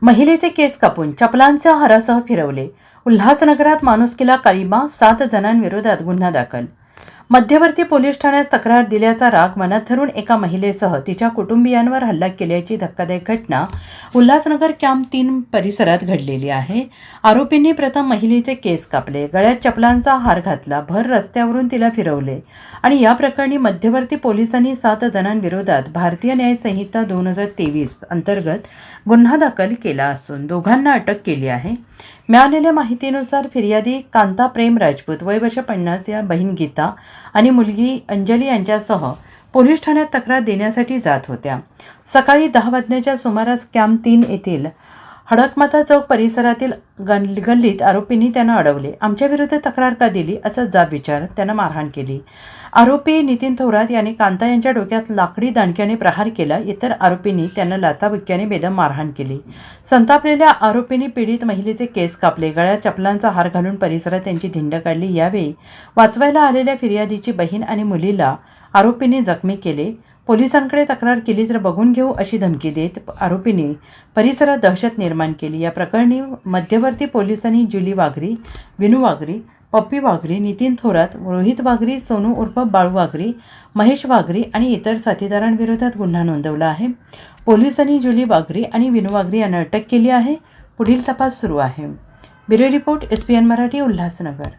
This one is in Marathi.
महिलेचे केस कापून चपलांच्या हारासह फिरवले. उल्हासनगरात माणुसकीला काळिमा, 7 जणांविरोधात गुन्हा दाखल. मध्यवर्ती पोलीस ठाण्यात तक्रार दिल्याचा राग मनात धरून एका महिलेसह तिच्या कुटुंबियांवर हल्ला केल्याची धक्कादायक घटना उल्हासनगर कॅम्प 3 परिसरात घडलेली आहे. आरोपींनी प्रथम महिलेचे केस कापले, गळ्यात चपलांचा हार घातला, भर रस्त्यावरून तिला फिरवले आणि या प्रकरणी मध्यवर्ती पोलिसांनी 7 जणांविरोधात भारतीय न्याय संहिता 2023 अंतर्गत गुन्हा दाखल केला असून दोघांना अटक केली आहे. मिळालेल्या माहितीनुसार फिर्यादी कांता प्रेम राजपूत वय वर्ष 50 या बहीण गीता आणि मुलगी अंजली यांच्यासह पोलीस ठाण्यात तक्रार देण्यासाठी जात होत्या. सकाळी 10 वाजण्याच्या सुमारास कॅम्प 3 येथील हडकमाता चौक परिसरातील गल्लीत आरोपींनी त्यांना अडवले. आमच्याविरुद्ध तक्रार का दिली असा जाब विचारत त्यांना मारहाण केली. आरोपी नितीन थोरात यांनी कांता यांच्या डोक्यात लाकडी दांडक्याने प्रहार केला. इतर आरोपींनी त्यांना लाथाबुक्क्याने बेदम मारहाण केली. संतापलेल्या आरोपींनी पीडित महिलेचे केस कापले, गळ्यात चपलांचा हार घालून परिसरात त्यांची धिंड काढली. यावेळी वाचवायला आलेल्या फिर्यादीची बहीण आणि मुलीला आरोपींनी जखमी केले. पोलिसांकडे तक्रार केली तर बघून घेऊ अशी धमकी देत आरोपींनी परिसरात दहशत निर्माण केली. या प्रकरणी मध्यवर्ती पोलिसांनी जुली वाघरी, विनू वाघरी, पप्पी वाघरी, नितीन थोरात, रोहित वाघरी, सोनू उर्फ बाळू वाघरी, महेश वाघरी आणि इतर साथीदारांविरोधात गुन्हा नोंदवला आहे. पोलिसांनी जुली वाघरी आणि विनू वाघरी यांना अटक केली आहे. पुढील तपास सुरू आहे. Bureau report, SPN Marathi, Ulhasnagar.